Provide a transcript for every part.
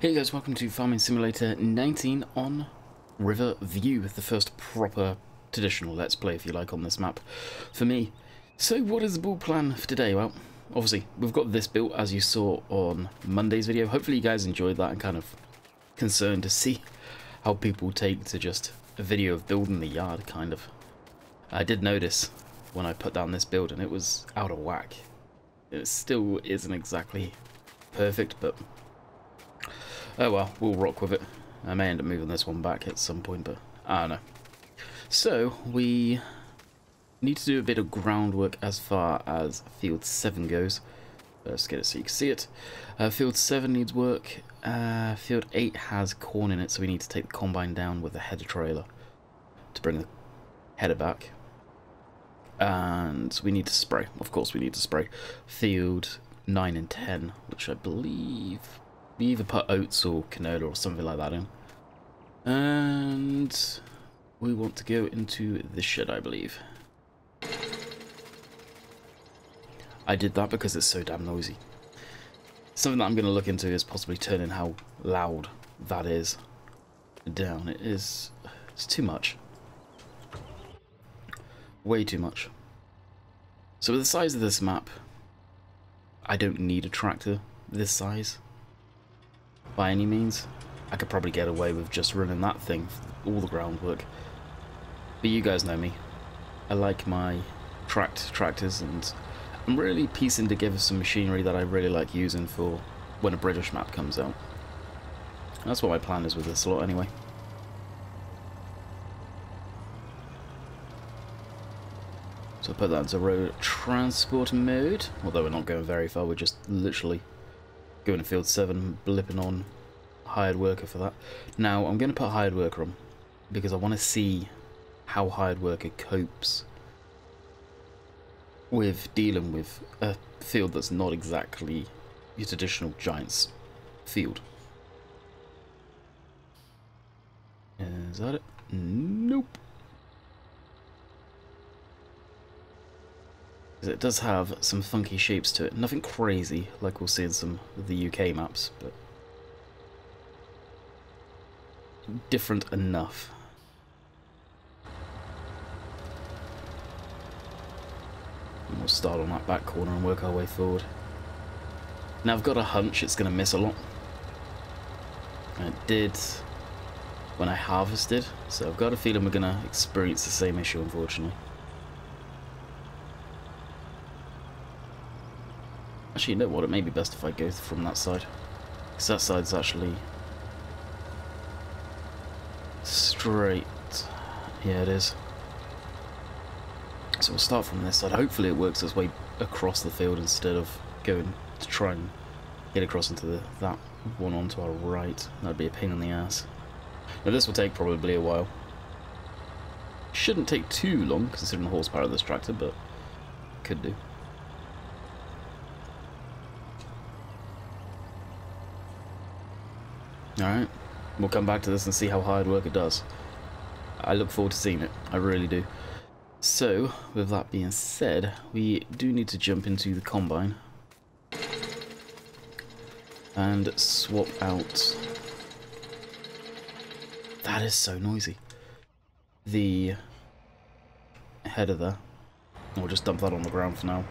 Hey guys, welcome to Farming Simulator 19 on Riverview, the first proper traditional Let's Play, if you like, on this map for me. So what is the build plan for today? Well, obviously, we've got this built as you saw on Monday's video. Hopefully you guys enjoyed that and kind of concerned to see how people take to just a video of building the yard, kind of. I did notice when I put down this build and it was out of whack. It still isn't exactly perfect, but oh well, we'll rock with it. I may end up moving this one back at some point, but I don't know. So, we need to do a bit of groundwork as far as Field 7 goes. Let's get it so you can see it. Field 7 needs work. Field 8 has corn in it, so we need to take the combine down with a header trailer to bring the header back. And we need to spray. Of course we need to spray. Field 9 and 10, which I believe we either put oats or canola or something like that in. And we want to go into the shed, I believe. I did that because it's so damn noisy. Something that I'm going to look into is possibly turning how loud that is down. It's too much. Way too much. So with the size of this map, I don't need a tractor this size. By any means, I could probably get away with just running that thing for all the groundwork. But you guys know me. I like my tractors, and I'm really piecing together some machinery that I really like using for when a British map comes out. That's what my plan is with this lot anyway. So I'll put that into road transport mode, although we're not going very far, we're just literally going to Field 7, blipping on hired worker for that. Now, I'm going to put hired worker on, because I want to see how hired worker copes with dealing with a field that's not exactly your traditional giant's field. Is that it? Nope. It does have some funky shapes to it. Nothing crazy like we'll see in some of the UK maps, but different enough. And we'll start on that back corner and work our way forward. Now I've got a hunch it's going to miss a lot. And it did when I harvested, so I've got a feeling we're going to experience the same issue, unfortunately. Actually, you know what, it may be best if I go from that side, because that side's actually straight. Yeah, it is. So we'll start from this side. Hopefully it works its way across the field instead of going to try and get across into that one onto our right. That'd be a pain in the ass. Now this will take probably a while. Shouldn't take too long considering the horsepower of this tractor, but could do. Alright, we'll come back to this and see how hard work it does. I look forward to seeing it, I really do. So, with that being said, we do need to jump into the combine and swap out. That is so noisy. The header there. We'll just dump that on the ground for now.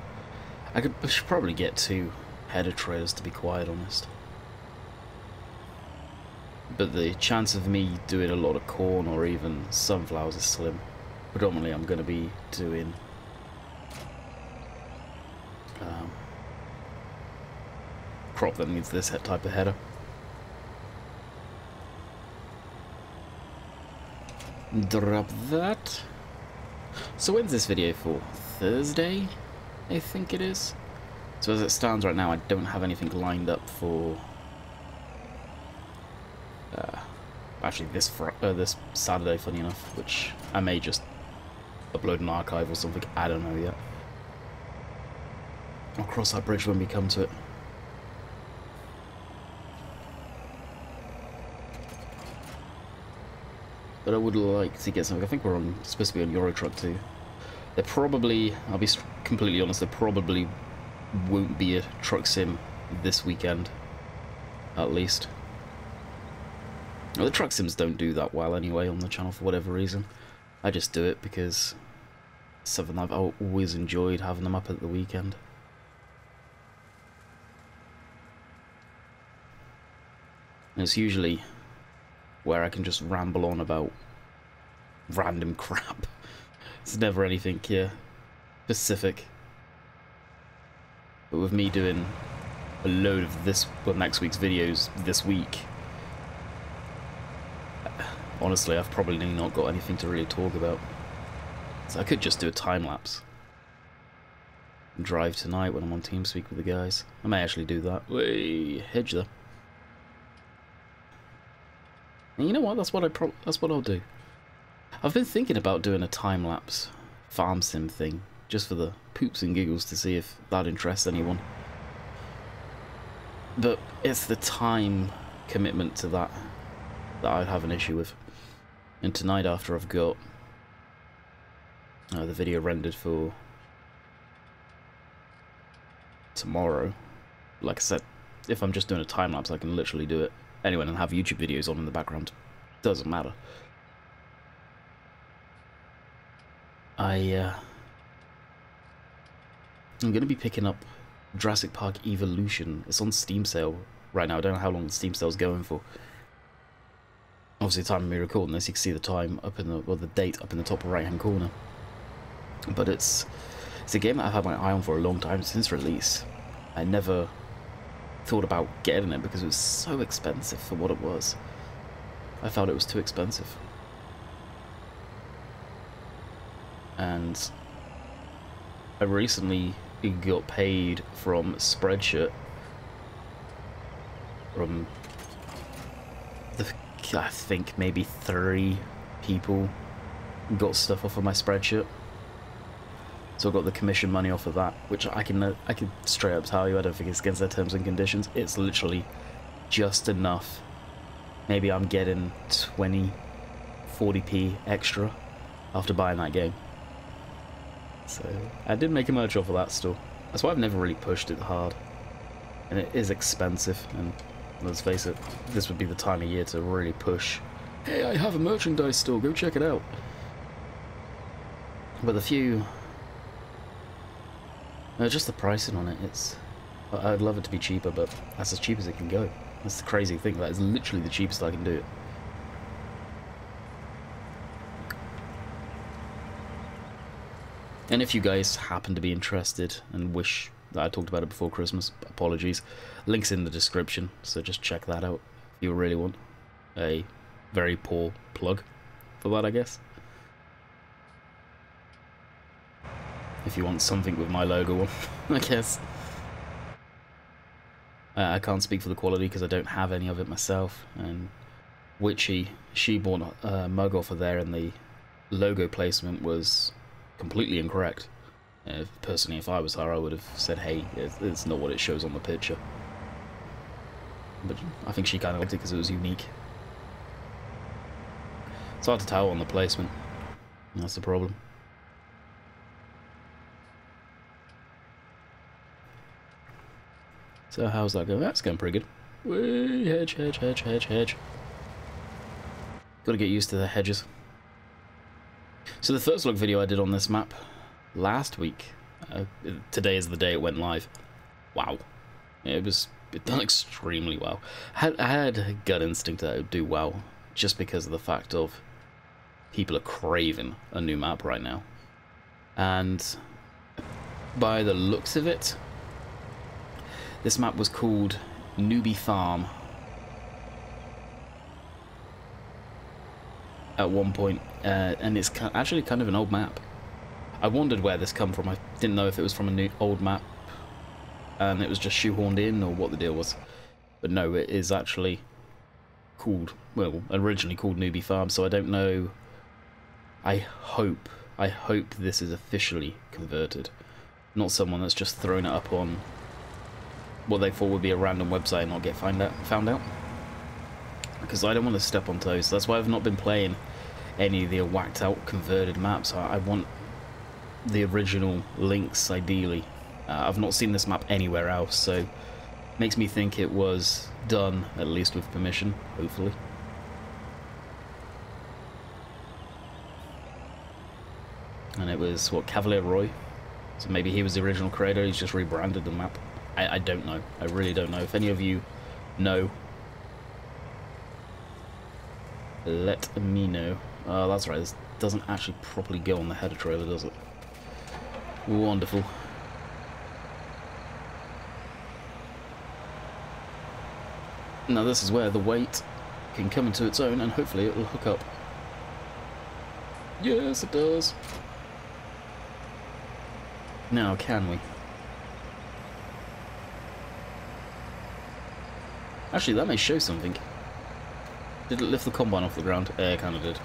I should probably get 2 header trailers, to be quite honest. But the chance of me doing a lot of corn or even sunflowers is slim. Predominantly I'm going to be doing crop that needs this type of header. Drop that. So when's this video for? Thursday, I think it is. So as it stands right now, I don't have anything lined up for actually this Saturday, funny enough, which I may just upload an archive or something, I don't know yet. I'll cross that bridge when we come to it. But I would like to get something. I think we're supposed to be on Euro Truck too. There probably, I'll be completely honest, there probably won't be a truck sim this weekend, at least. Well, the truck sims don't do that well anyway on the channel for whatever reason. I just do it because it's something I've always enjoyed, having them up at the weekend. And it's usually where I can just ramble on about random crap. It's never anything specific. But with me doing a load of next week's videos this week, honestly, I've probably not got anything to really talk about. So I could just do a time lapse and drive tonight when I'm on TeamSpeak with the guys. I may actually do that. Way hedge there. And you know what? That's what I'll do. I've been thinking about doing a time lapse farm sim thing just for the poops and giggles to see if that interests anyone. But it's the time commitment to that I'd have an issue with. And tonight, after I've got the video rendered for tomorrow, like I said, if I'm just doing a time lapse, I can literally do it anyway and have YouTube videos on in the background. Doesn't matter. I'm going to be picking up Jurassic Park Evolution. It's on Steam sale right now. I don't know how long the Steam sale's going for. Obviously, the time of me recording this, you can see the time up in the date up in the top right hand corner. But it's a game that I've had my eye on for a long time since release. I never thought about getting it because it was so expensive for what it was. I felt it was too expensive. And I recently got paid from Spreadshirt from I think maybe 3 people got stuff off of my Spreadshirt. So I got the commission money off of that, which I can straight up tell you, I don't think it's against their terms and conditions. It's literally just enough. Maybe I'm getting 20-40p extra after buying that game. So I did make a merch off of that store. That's why I've never really pushed it hard. And it is expensive, and let's face it, this would be the time of year to really push. Hey, I have a merchandise store, go check it out. But the few... just the pricing on it, I'd love it to be cheaper, but that's as cheap as it can go. That's the crazy thing, that is literally the cheapest I can do it. And if you guys happen to be interested and wish that I talked about it before Christmas, apologies. Link's in the description, so just check that out if you really want a very poor plug for that, I guess. If you want something with my logo on, I guess. I can't speak for the quality because I don't have any of it myself. And Witchy, she bought a mug off of there, and the logo placement was completely incorrect. Personally, if I was her, I would have said, hey, it's not what it shows on the picture. But I think she kind of liked it because it was unique. It's hard to tell on the placement. That's the problem. So how's that going? That's going pretty good. Whee, hedge, hedge, hedge, hedge, hedge. Gotta get used to the hedges. So the first look video I did on this map last week, today is the day it went live. Wow. It done extremely well. I had a gut instinct that it would do well, just because of the fact of people are craving a new map right now. And by the looks of it, this map was called Newbie Farm at one point, and it's actually kind of an old map. I wondered where this come from. I didn't know if it was from a old map and it was just shoehorned in or what the deal was. But no, it is actually called, well, originally called Newbie Farm, so I don't know. I hope this is officially converted. Not someone that's just thrown it up on what they thought would be a random website and not get found out. Because I don't want to step on toes. That's why I've not been playing any of the whacked out converted maps. I want the original links, ideally. I've not seen this map anywhere else, so makes me think it was done, at least with permission, hopefully. And it was, what, Cavalier Roy? So maybe he was the original creator, he's just rebranded the map. I don't know. I really don't know. If any of you know, let me know. Oh, that's right, this doesn't actually properly go on the header trailer, does it? Wonderful. Now this is where the weight can come into its own and hopefully it will hook up. Yes, it does. Now, can we? Actually, that may show something. Did it lift the combine off the ground? It kind of did.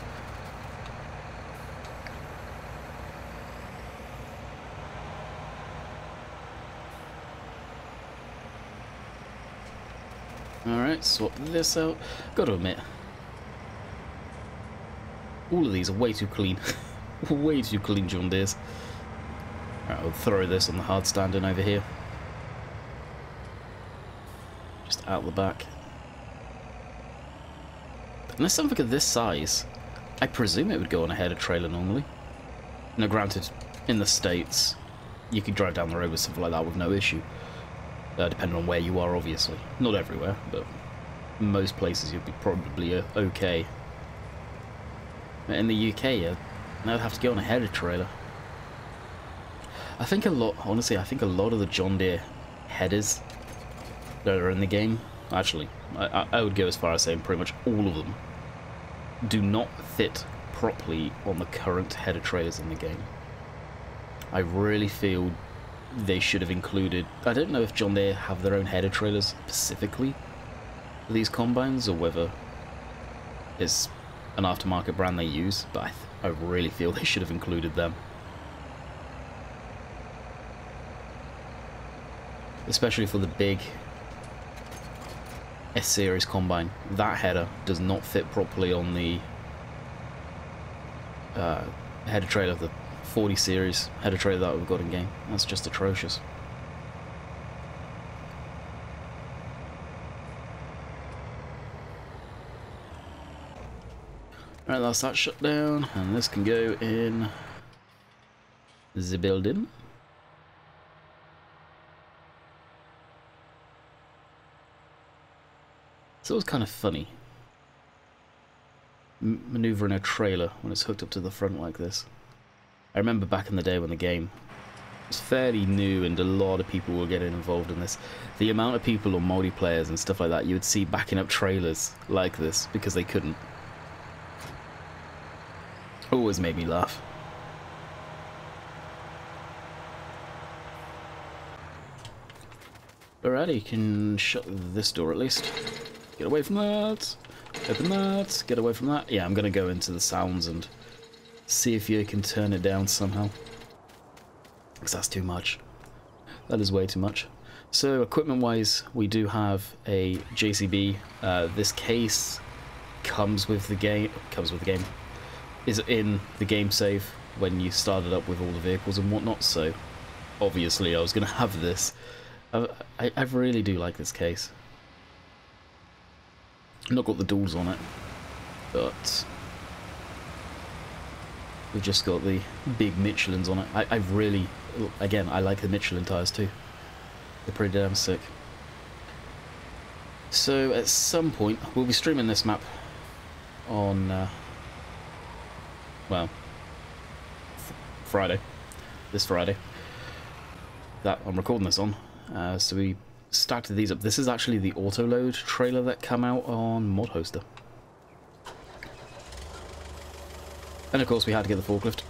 Alright, swap this out. Gotta admit, all of these are way too clean. Way too clean John Deeres. Alright, I'll throw this on the hard stand in over here. Just out the back. And there's something of this size. I presume it would go on a header trailer normally. Now granted, in the States, you could drive down the road with something like that with no issue. Depending on where you are, obviously. Not everywhere, but most places you'd be probably okay. In the UK, they'd have to go on a header trailer. I think honestly, I think a lot of the John Deere headers that are in the game, actually, I would go as far as saying pretty much all of them, do not fit properly on the current header trailers in the game. I really feel they should have included... I don't know if John Deere have their own header trailers specifically for these combines, or whether it's an aftermarket brand they use, but I really feel they should have included them. Especially for the big S-Series combine. That header does not fit properly on the header trailer of the 40 series header trailer that we've got in game. That's just atrocious. Right, that's that shut down, and this can go in the building. So it was kind of funny maneuvering a trailer when it's hooked up to the front like this. I remember back in the day when the game was fairly new and a lot of people were getting involved in this. The amount of people on multiplayers and stuff like that you would see backing up trailers like this because they couldn't. Always made me laugh. Alrighty, you can shut this door at least. Get away from that. Open that. Get away from that. Yeah, I'm going to go into the sounds and see if you can turn it down somehow. Because that's too much. That is way too much. So, equipment-wise, we do have a JCB. This case comes with the game. Is in the game save when you start it up with all the vehicles and whatnot. So, obviously, I was going to have this. I really do like this case. I've not got the doors on it, but we've just got the big Michelins on it. I really, again, I like the Michelin tyres too. They're pretty damn sick. So at some point, we'll be streaming this map on, well, Friday. This Friday. That I'm recording this on. So we stacked these up. This is actually the auto-load trailer that came out on Mod Hoster. And of course we had to get the forklift.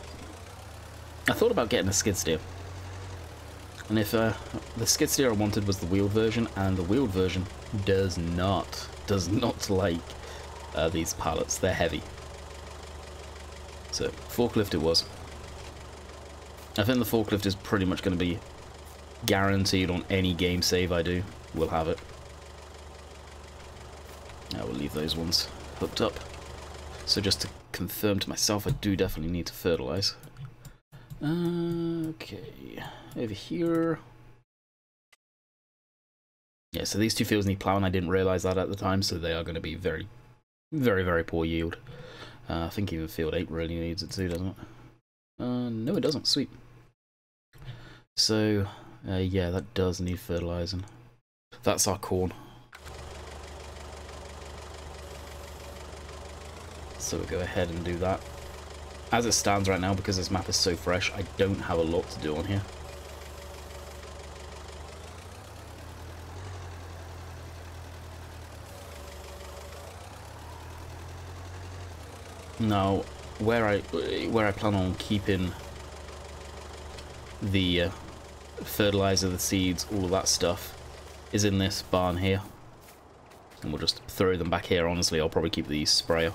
I thought about getting a skid steer. And if the skid steer I wanted was the wheeled version, and the wheeled version does not like these pallets. They're heavy. So forklift it was. I think the forklift is pretty much going to be guaranteed on any game save I do. We'll have it. I will leave those ones hooked up. So just to confirm to myself, I do definitely need to fertilize. Okay, over here. Yeah, so these two fields need plowing. I didn't realize that at the time, so they are going to be very, very, very poor yield. I think even field 8 really needs it too, doesn't it? No it doesn't, sweet. So, yeah, that does need fertilizing. That's our corn. So we'll go ahead and do that. As it stands right now, because this map is so fresh, I don't have a lot to do on here. Now, where I plan on keeping the fertilizer, the seeds, all of that stuff, is in this barn here. And we'll just throw them back here. Honestly, I'll probably keep the sprayer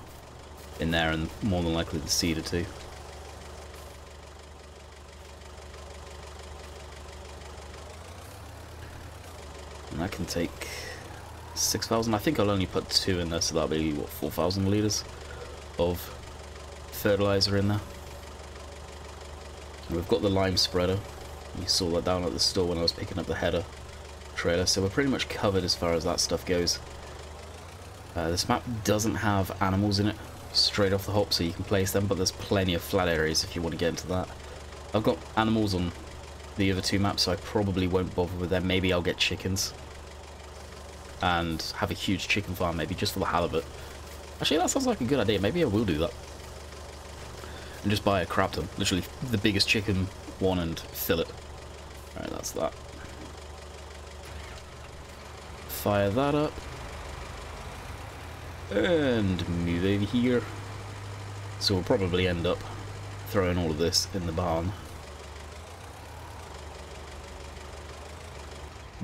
in there, and more than likely the seeder too. And that can take 6,000. I think I'll only put 2 in there, so that'll be, what, 4,000 litres of fertilizer in there. And we've got the lime spreader. You saw that down at the store when I was picking up the header trailer, so we're pretty much covered as far as that stuff goes. This map doesn't have animals in it straight off the hop, so you can place them, but there's plenty of flat areas if you want to get into that. I've got animals on the other 2 maps, so I probably won't bother with them. Maybe I'll get chickens and have a huge chicken farm, maybe just for the halibut. Actually, that sounds like a good idea. Maybe I will do that. And just buy a crap ton, literally the biggest chicken one, and fill it. Alright, that's that. Fire that up. And move over here. So we'll probably end up throwing all of this in the barn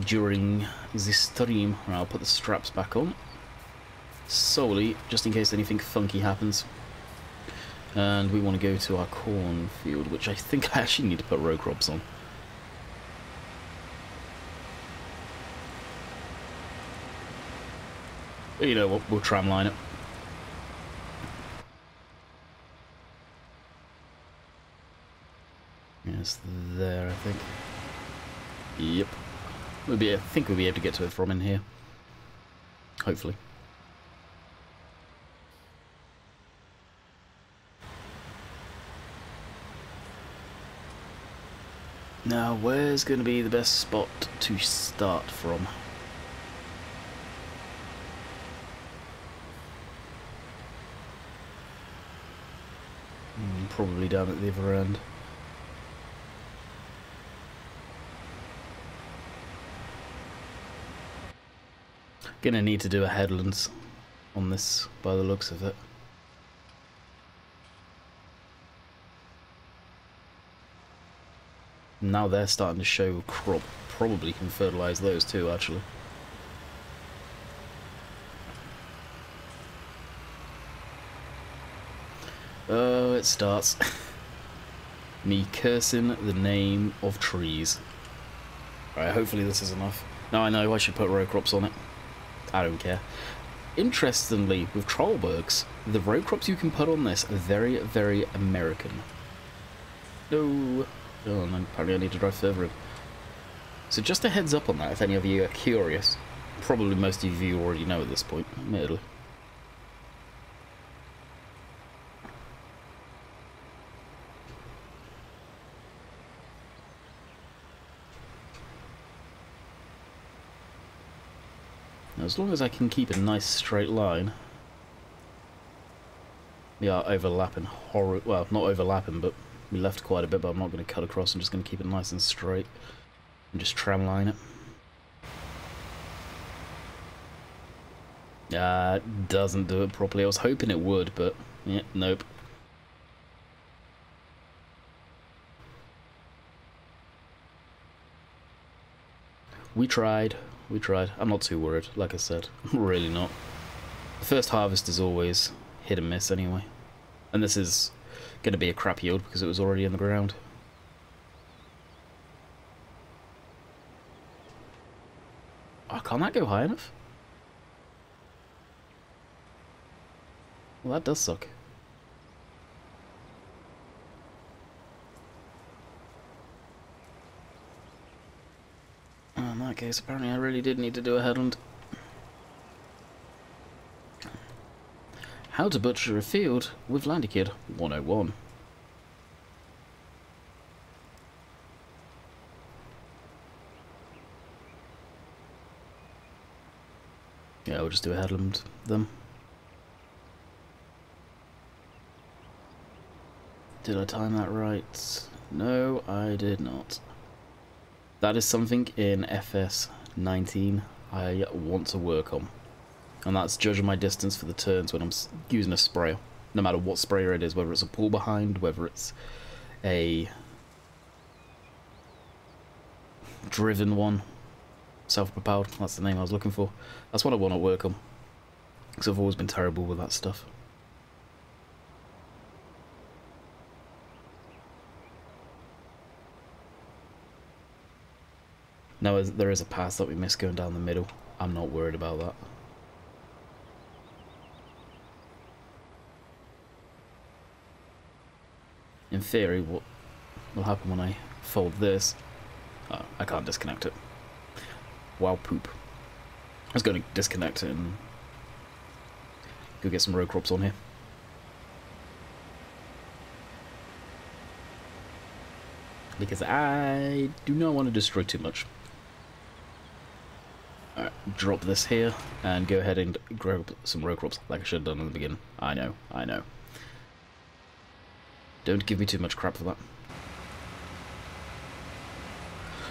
during the stream. Right, I'll put the straps back on, solely just in case anything funky happens. And we want to go to our cornfield, which I think I actually need to put row crops on. But you know what, we'll tramline it. Yes, there, I think. Yep. I think we'll be able to get to it from in here. Hopefully. Now, where's going to be the best spot to start from? Probably down at the other end. Gonna need to do a headlands on this by the looks of it. Now they're starting to show crop. Probably can fertilise those too, actually. Oh, it starts. Me cursing the name of trees. Alright, hopefully this is enough. Now I know I should put row crops on it. I don't care. Interestingly, with Trollbergs, the row crops you can put on this are very, very American. No. Oh, and apparently I need to drive further in. So just a heads up on that if any of you are curious. Probably most of you already know at this point, admittedly. Now, as long as I can keep a nice straight line. We are overlapping well, not overlapping, but we left quite a bit, but I'm not going to cut across. I'm just going to keep it nice and straight and just tramline it. It doesn't do it properly. I was hoping it would, but yeah, nope. We tried. I'm not too worried, like I said. I'm really not. The first harvest is always hit and miss anyway. And this is going to be a crap yield because it was already in the ground. Oh, can't that go high enough? Well, that does suck. In that case, apparently I really did need to do a headland. How to butcher a field with Landykid 101. Yeah, we'll just do a headland them. Did I time that right? No, I did not. That is something in FS19 I want to work on. And that's judging my distance for the turns when I'm using a sprayer. No matter what sprayer it is, whether it's a pull behind, whether it's a driven one, self-propelled, that's the name I was looking for. That's what I want to work on, because I've always been terrible with that stuff. Now there is a path that we missed going down the middle. I'm not worried about that. In theory, what will happen when I fold this? Oh, I can't disconnect it. Wow, poop. I was going to disconnect it and go get some row crops on here. Because I do not want to destroy too much. Alright, drop this here and go ahead and grow some row crops like I should have done in the beginning. I know, I know. Don't give me too much crap for that.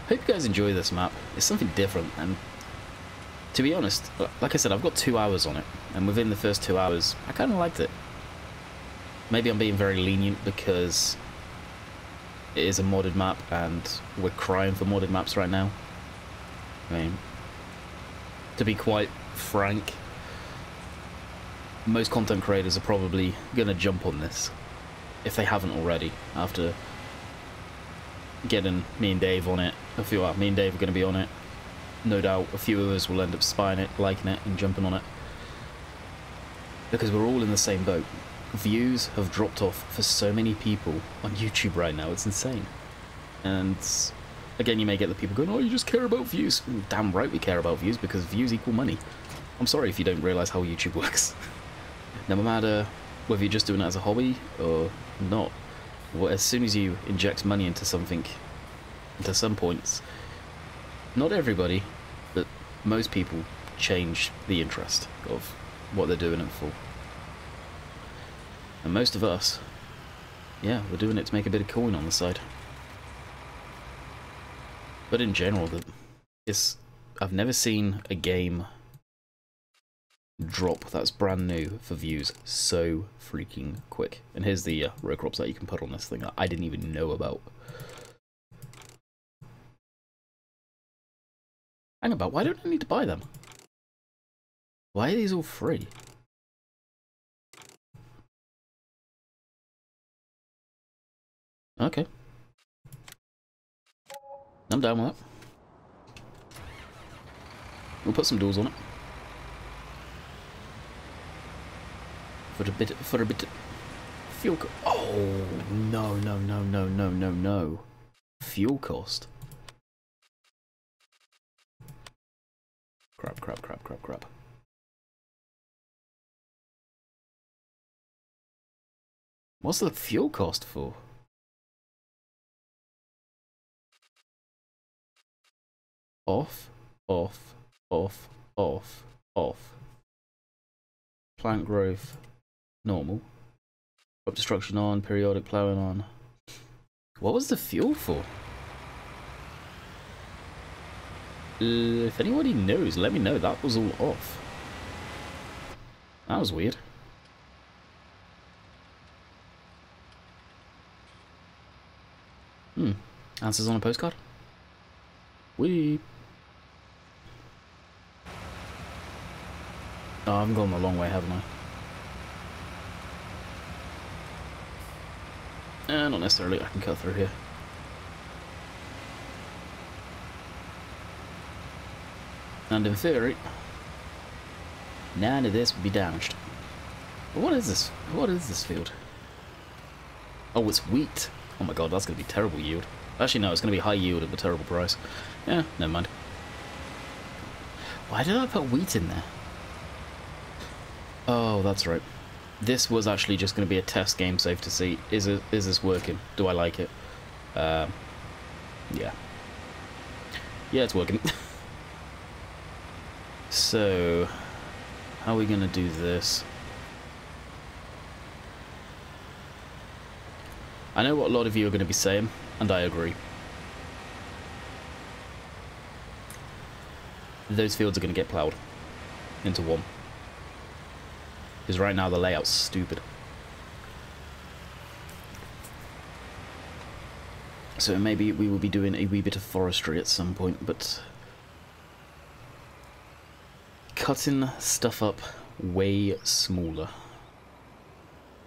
Hope you guys enjoy this map. It's something different, and to be honest, like I said, I've got 2 hours on it, and within the first 2 hours, I kind of liked it. Maybe I'm being very lenient because it is a modded map, and we're crying for modded maps right now. I mean, to be quite frank, most content creators are probably going to jump on this, if they haven't already, after getting me and Dave on it. Me and Dave are going to be on it. No doubt a few of us will end up spying it, liking it, and jumping on it. Because we're all in the same boat. Views have dropped off for so many people on YouTube right now, it's insane. And again, you may get the people going, oh, you just care about views. Damn right we care about views, because views equal money. I'm sorry if you don't realise how YouTube works. No matter whether you're just doing it as a hobby or not, as soon as you inject money into something, into some points, not everybody, but most people change the interest of what they're doing it for. And most of us, yeah, we're doing it to make a bit of coin on the side. But in general, I've never seen a game drop that's brand new for views so freaking quick. And here's the row crops that you can put on this thing that I didn't even know about. Hang about, why don't I need to buy them? Why are these all free? Okay. I'm down with that. We'll put some doors on it. For a bit fuel cost. Oh, no. Fuel cost. Crap. What's the fuel cost for? Off. Plant growth, normal. Crop destruction on, periodic plowing on. What was the fuel for? If anybody knows, let me know. That was all off. That was weird. Answers on a postcard? Whee! Oh, I've gone the long way, haven't I? Not necessarily. I can cut through here. And in theory, none of this would be damaged. But what is this? What is this field? Oh, it's wheat. Oh my god, that's going to be terrible yield. Actually, no, it's going to be high yield at a terrible price. Yeah, never mind. Why did I put wheat in there? Oh, that's right. This was actually just going to be a test game save to see, is this working? Do I like it? Yeah. Yeah, it's working. So, How are we going to do this? I know what a lot of you are going to be saying, and I agree. Those fields are going to get ploughed into one. Because right now the layout's stupid. So maybe we will be doing a wee bit of forestry at some point, but cutting stuff up way smaller.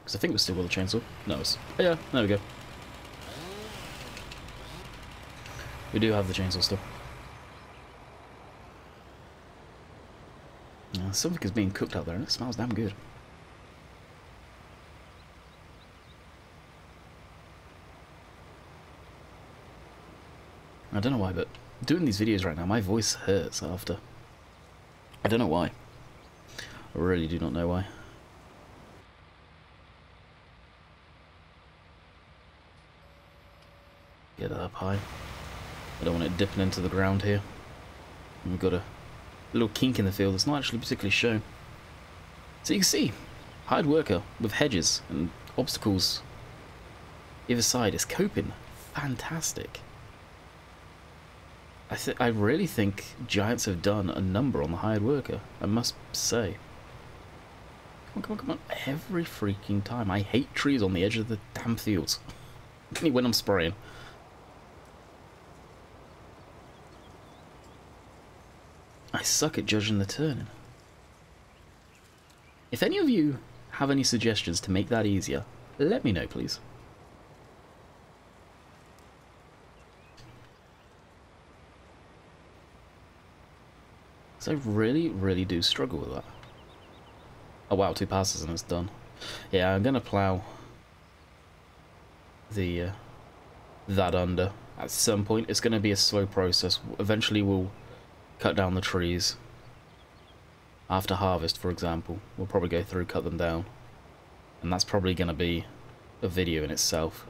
Because I think we're still with the chainsaw. No, it's... Oh yeah, there we go. We do have the chainsaw still. Something is being cooked out there and it smells damn good. I don't know why, but doing these videos right now, my voice hurts after. I don't know why. I really do not know why. Get it up high. I don't want it dipping into the ground here. And we've got a little kink in the field that's not actually particularly shown. So you can see, hired worker with hedges and obstacles either side is coping. Fantastic. I really think Giants have done a number on the hired worker, I must say. Come on, come on, come on. Every freaking time. I hate trees on the edge of the damn fields. When I'm spraying. I suck at judging the turning. If any of you have any suggestions to make that easier, let me know, please. So I really, really do struggle with that. Oh wow, 2 passes and it's done. Yeah, I'm gonna plough the that under. At some point, it's gonna be a slow process. Eventually, we'll cut down the trees. After harvest, for example, we'll probably go through, cut them down, and that's probably gonna be a video in itself.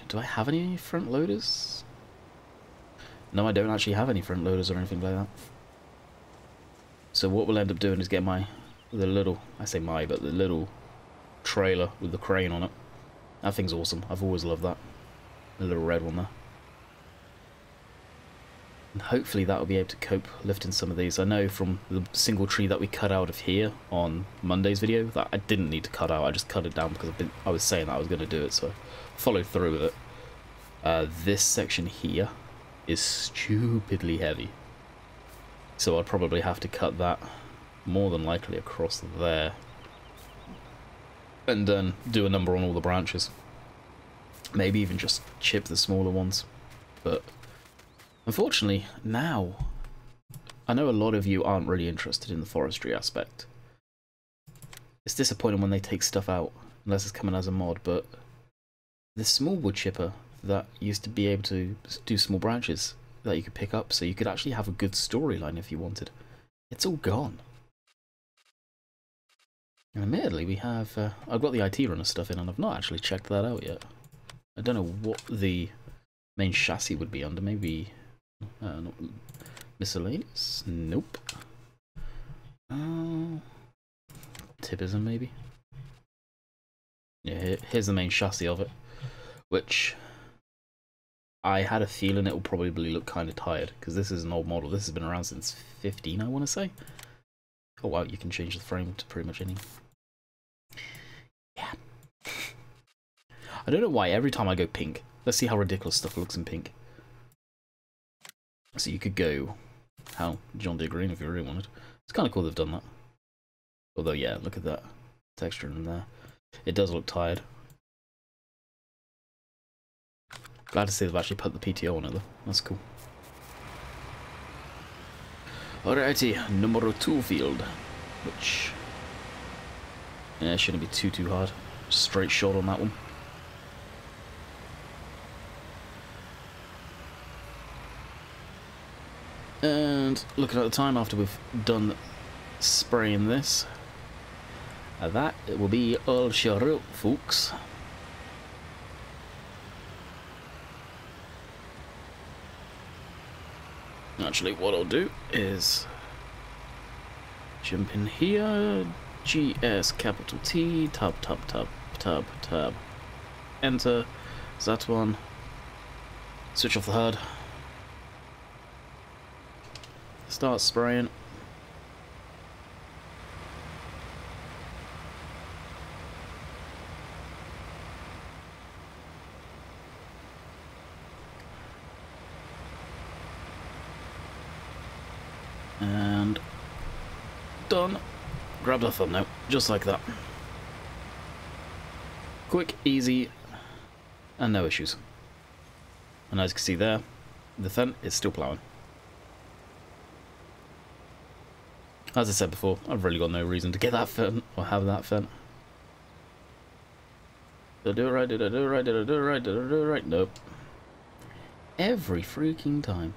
Do I have any front loaders? No, I don't actually have any front loaders or anything like that. So what we'll end up doing is get the little trailer with the crane on it. That thing's awesome. I've always loved that. The little red one there. And hopefully that'll be able to cope lifting some of these. I know from the single tree that we cut out of here on Monday's video that I didn't need to cut out. I just cut it down because I was saying that I was going to do it, so I followed through with it. This section here is stupidly heavy, so I'd probably have to cut that more than likely across there and then do a number on all the branches. Maybe even just chip the smaller ones. But unfortunately now I know a lot of you aren't really interested in the forestry aspect. It's disappointing when they take stuff out unless it's coming as a mod, but the small wood chipper that used to be able to do small branches that you could pick up so you could actually have a good storyline if you wanted, it's all gone. And admittedly we have I've got the IT runner stuff in and I've not actually checked that out yet. I don't know what the main chassis would be under. Maybe not miscellaneous? Nope. Tipism maybe? Yeah, here's the main chassis of it, which I had a feeling it will probably look kind of tired, because this is an old model. This has been around since 15, I want to say. Oh wow, you can change the frame to pretty much any... Yeah. I don't know why every time I go pink. Let's see how ridiculous stuff looks in pink. So you could go... How? John Deere green if you really wanted. It's kind of cool they've done that. Although, yeah, look at that texture in there. It does look tired. Glad to see they've actually put the PTO on it though. That's cool. Alrighty, number 2 field. Which... yeah, shouldn't be too hard. Straight shot on that one. And looking at the time after we've done spraying this, that will be all sure out, folks. Actually, what I'll do is jump in here, GS capital T, tab, enter, that one, switch off the HUD, start spraying. And done. Grabbed our thumbnail, just like that. Quick, easy, and no issues. And as you can see there, the fence is still ploughing. As I said before, I've really got no reason to get that fence or have that fence. Did I do it right? Did I do it right? Did I do it right? Did I do it right? Nope. Every freaking time.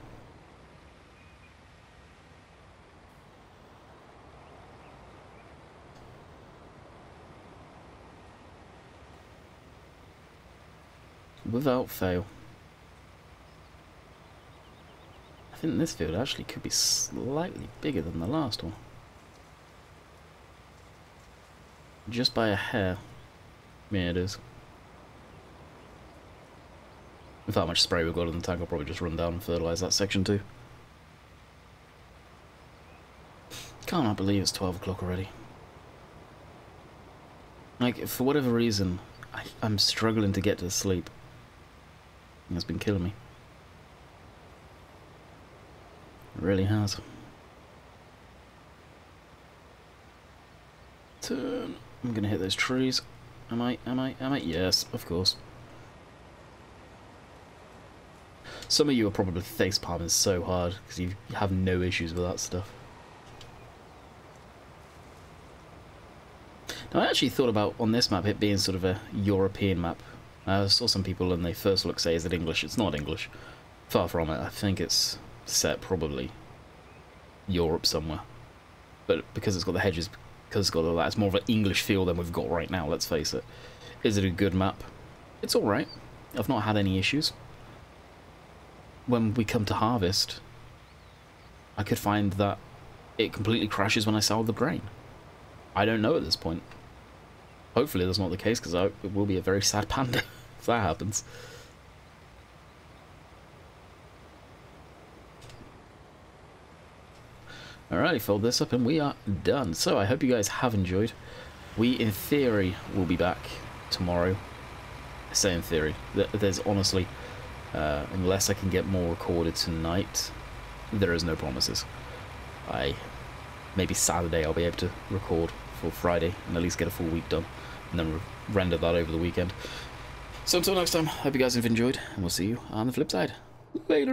Without fail. I think this field actually could be slightly bigger than the last one. Just by a hair. Yeah, it is. With how much spray we've got in the tank, I'll probably just run down and fertilise that section too. Can't believe it's 12 o'clock already. Like, for whatever reason, I'm struggling to get to sleep. It's been killing me. It really has. Turn. I'm gonna hit those trees. Am I? Yes, of course. Some of you are probably face palming so hard because you have no issues with that stuff. Now, I actually thought about on this map it being sort of a European map. I saw some people when they first look say, is it English? It's not English. Far from it. I think it's set probably Europe somewhere. But because it's got the hedges, because it's got all that, it's more of an English feel than we've got right now, let's face it. Is it a good map? It's alright. I've not had any issues. When we come to harvest, I could find that it completely crashes when I sell the grain. I don't know at this point. Hopefully that's not the case, because it will be a very sad panda if that happens. Alrighty, fold this up and we are done. So I hope you guys have enjoyed. We, in theory, will be back tomorrow. I say in theory. There's honestly, unless I can get more recorded tonight, there is no promises. Maybe Saturday I'll be able to record for Friday and at least get a full week done, and then render that over the weekend. So until next time, hope you guys have enjoyed, and we'll see you on the flip side. Later.